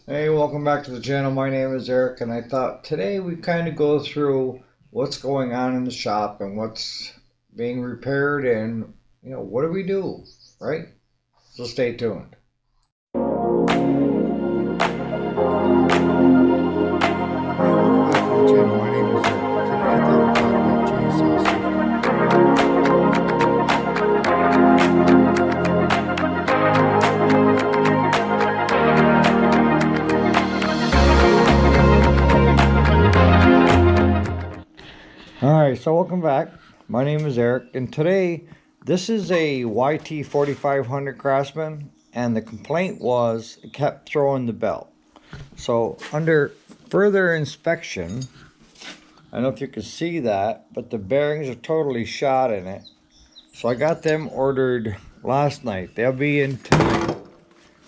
Hey, welcome back to the channel. My name is Eric, and I thought today we kind of go through what's going on in the shop and what's being repaired and, what do we do, right? So stay tuned. Hey, welcome back to the channel. My name is Eric. Today I thought we'd talk about chainsaw safety. Alright, so welcome back. My name is Eric, and today this is a YT 4500 Craftsman, and the complaint was it kept throwing the belt. So under further inspection, I don't know if you can see that, but the bearings are totally shot in it. So I got them ordered last night. They'll be in tonight,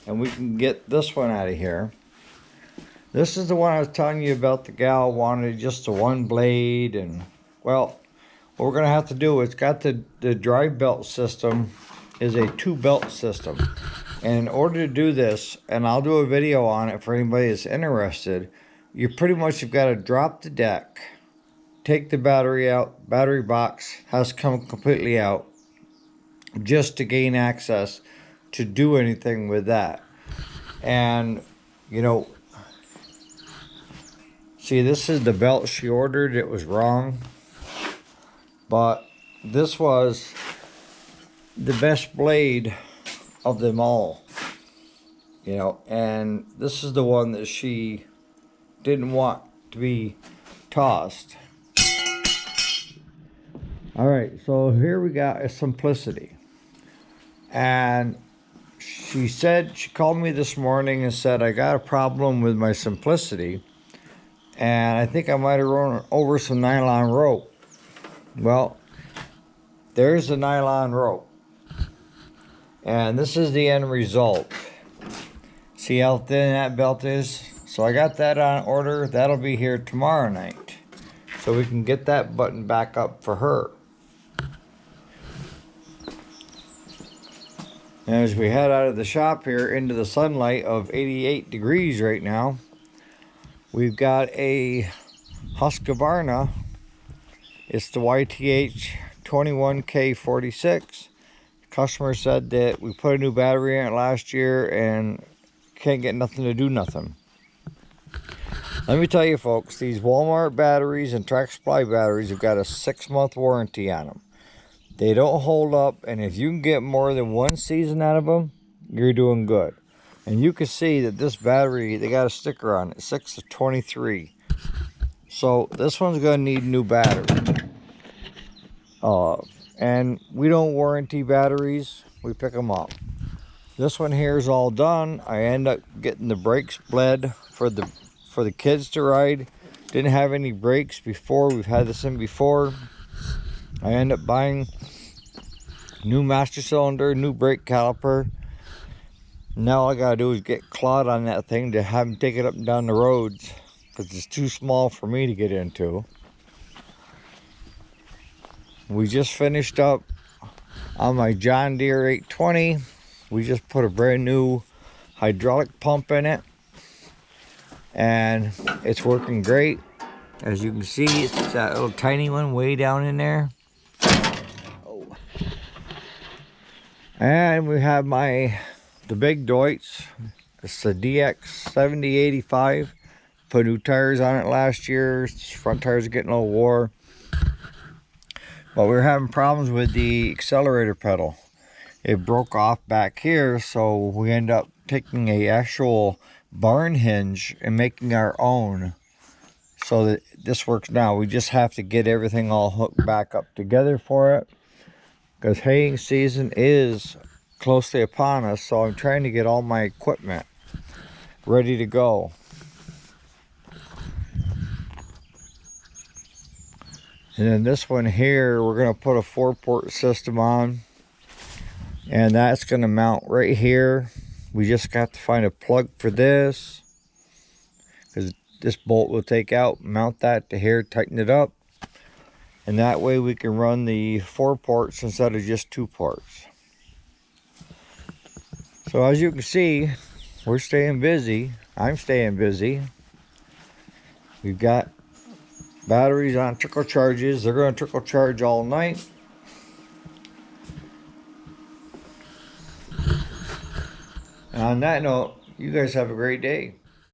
and we can get this one out of here. This is the one I was telling you about. The gal wanted just the one blade, and well, what we're gonna have to do, it's got the drive belt system is a 2-belt system. And in order to do this, and I'll do a video on it for anybody that's interested, you pretty much have got to drop the deck, take the battery out. Battery box has to come completely out just to gain access to do anything with that. And see, this is the belt she ordered. It was wrong, but this was the best blade of them all, and this is the one that she didn't want to be tossed. All right, so here we got a Simplicity, and she called me this morning and said, I got a problem with my Simplicity, and I think I might have run over some nylon rope. Well, there's the nylon rope, and this is the end result. See how thin that belt is? So I got that on order. That'll be here tomorrow night, so we can get that button back up for her. And as we head out of the shop here into the sunlight of 88 degrees right now, we've got a Husqvarna. It's the YTH 21K46. The customer said that we put a new battery in it last year and can't get nothing to do nothing. Let me tell you folks, these Walmart batteries and Track Supply batteries have got a 6-month warranty on them. They don't hold up, and if you can get more than 1 season out of them, you're doing good. And you can see that this battery, they got a sticker on it, 6 of 23. So this one's gonna need a new battery. And we don't warranty batteries, we pick them up. This one here is all done. I end up getting the brakes bled for the kids to ride. Didn't have any brakes before. We've had this in before. I end up buying new master cylinder, new brake caliper. Now all I gotta do is get Claude on that thing to have him take it up and down the roads, because it's too small for me to get into. We just finished up on my John Deere 820. We just put a brand new hydraulic pump in it, and it's working great. As you can see, it's that little tiny one way down in there. And we have the big Deutz. It's the DX 7085. Put new tires on it last year. Front tires are getting a little wore. But we were having problems with the accelerator pedal. It broke off back here, so we end up taking a actual barn hinge and making our own, so that this works now. We just have to get everything all hooked back up together for it, because haying season is closely upon us, so I'm trying to get all my equipment ready to go. And then this one here, we're going to put a 4-port system on, and that's going to mount right here. We just got to find a plug for this, because this bolt will take out, mount that to here, tighten it up, and that way we can run the 4 ports instead of just 2 ports. So as you can see, We're staying busy. I'm staying busy. We've got batteries on trickle charges. They're going to trickle charge all night. And on that note, you guys have a great day.